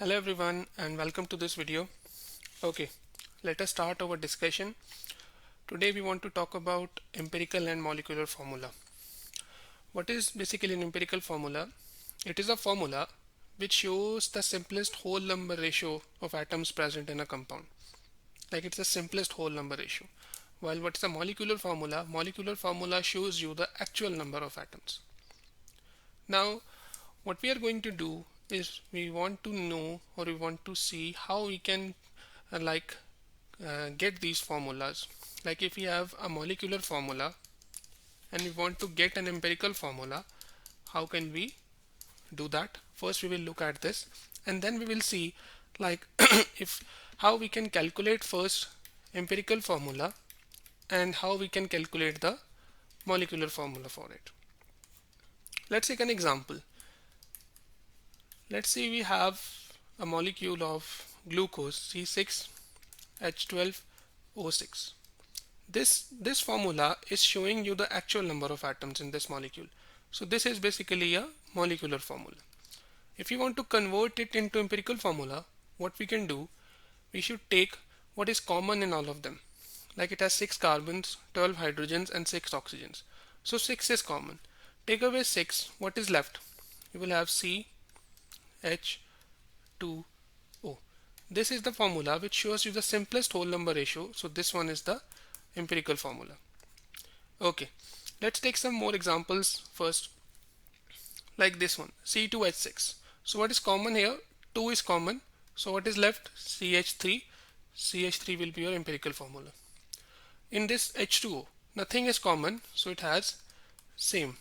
Hello everyone and welcome to this video. Okay, let us start our discussion. Today we want to talk about empirical and molecular formula. What is basically an empirical formula? It is a formula which shows the simplest whole number ratio of atoms present in a compound. Like it's the simplest whole number ratio. While what is a molecular formula? Molecular formula shows you the actual number of atoms. Now what we are going to do is we want to know or we want to see how we can get these formulas. Like if we have a molecular formula and we want to get an empirical formula, how can we do that? First we will look at this and then we will see like if how we can calculate first empirical formula and how we can calculate the molecular formula for it. Let's take an example. Let's say we have a molecule of glucose C6H12O6. This formula is showing you the actual number of atoms in this molecule. So this is basically a molecular formula. If you want to convert it into empirical formula, what we can do, we should take what is common in all of them. Like it has 6 carbons, 12 hydrogens and 6 oxygens. So 6 is common. Take away 6, what is left? You will have CH2O. This is the formula which shows you the simplest whole number ratio. So this one is the empirical formula. Okay, let's take some more examples first. Like this one, C2H6. So what is common here? 2 is common. So what is left? CH3. CH3 will be your empirical formula. In this H2O, nothing is common, so it has same.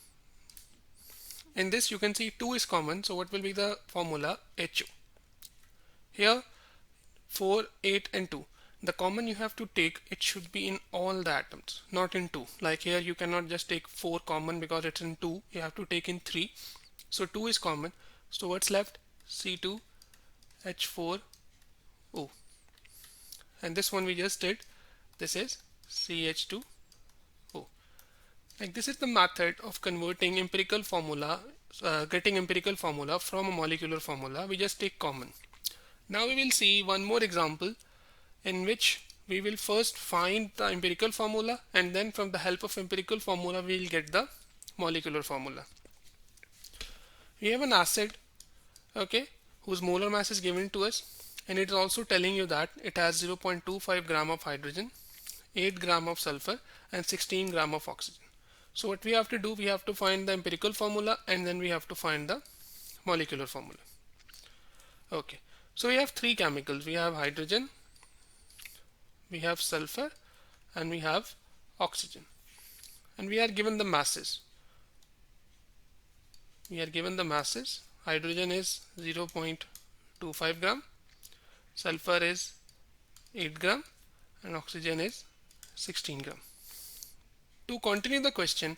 In this you can see 2 is common, so what will be the formula? HO. Here 4, 8 and 2. The common you have to take, it should be in all the atoms, not in 2. Like here you cannot just take 4 common because it's in 2. You have to take in 3. So 2 is common. So what's left? C2H4O. And this one we just did. This is CH2O. Like this is the method of converting empirical formula, getting empirical formula from a molecular formula. We just take common. Now we will see one more example in which we will first find the empirical formula and then from the help of empirical formula we will get the molecular formula. We have an acid, okay, whose molar mass is given to us, and it is also telling you that it has 0.25 gram of hydrogen, 8 gram of sulfur and 16 gram of oxygen. So what we have to do, we have to find the empirical formula and then we have to find the molecular formula. Okay, so we have 3 chemicals. We have hydrogen, we have sulfur and we have oxygen, and we are given the masses. Hydrogen is 0.25 gram, sulfur is 8 gram and oxygen is 16 gram. To continue the question,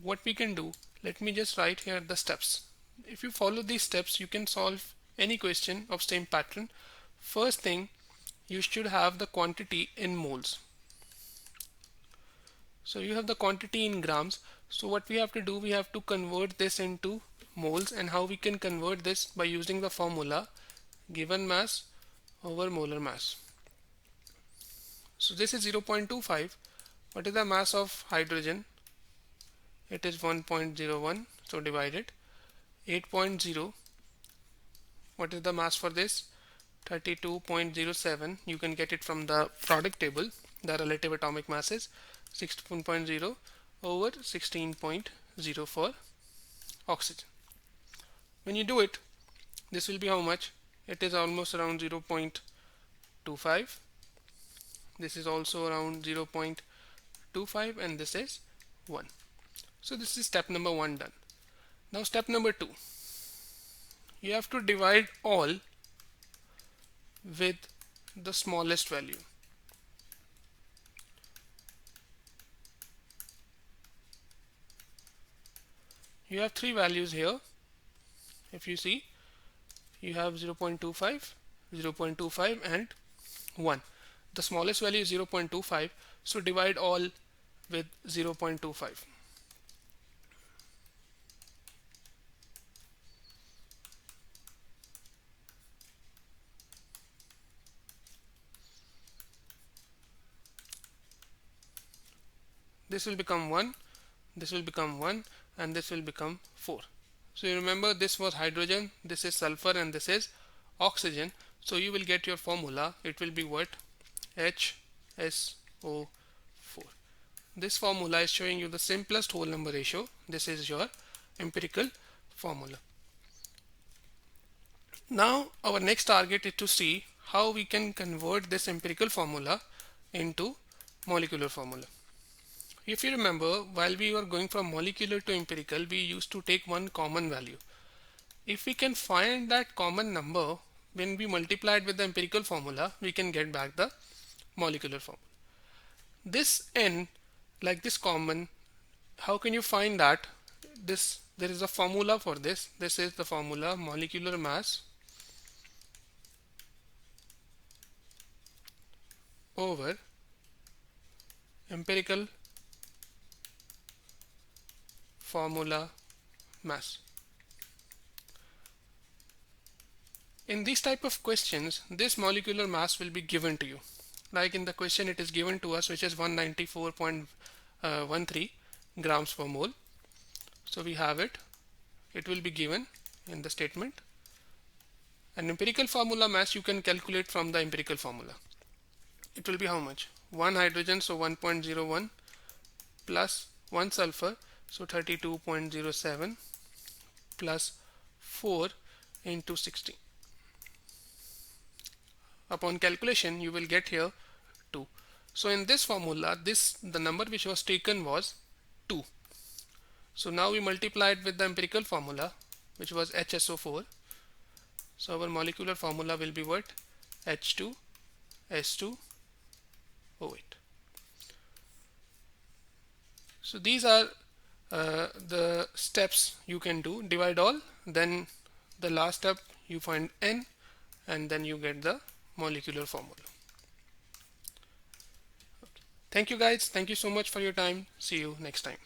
what we can do, let me just write here the steps. If you follow these steps, you can solve any question of same pattern. First thing, you should have the quantity in moles. So you have the quantity in grams. So what we have to do, we have to convert this into moles, and how we can convert this by using the formula given mass over molar mass. So this is 0.25. What is the mass of hydrogen? It is 1.01. So divided 8.0. What is the mass for this? 32.07. You can get it from the product table. The relative atomic mass is 16.0 over 16.0 for oxygen. When you do it, this will be how much? It is almost around 0.25. This is also around 0.25 and this is 1. So this is step number 1 done. Now step number 2. You have to divide all with the smallest value. You have 3 values here. If you see, you have 0.25, 0.25 and 1. The smallest value is 0.25, so divide all with 0.25. this will become 1, this will become 1, and this will become 4. So you remember this was hydrogen, this is sulfur, and this is oxygen. So you will get your formula. It will be what? HSO4. This formula is showing you the simplest whole number ratio. This is your empirical formula. Now our next target is to see how we can convert this empirical formula into molecular formula. If you remember, while we were going from molecular to empirical, we used to take one common value. If we can find that common number, when we multiply it with the empirical formula, we can get back the molecular formula. This n, like this common, how can you find that? There is a formula for this. This is the formula: molecular mass over empirical formula mass. In these type of questions, this molecular mass will be given to you. Like in the question, it is given to us, which is 194.13 grams per mole. So we have it. It will be given in the statement. An empirical formula mass you can calculate from the empirical formula. It will be how much? 1 hydrogen, so 1.01, plus 1 sulfur, so 32.07, plus 4 into 60. Upon calculation, you will get here 2. So in this formula, the number which was taken was 2. So now we multiply it with the empirical formula, which was HSO4. So our molecular formula will be what? H2S2O8. So these are the steps you can do. Divide all, then the last step you find n, and then you get the molecular formula. Thank you guys. Thank you so much for your time. See you next time.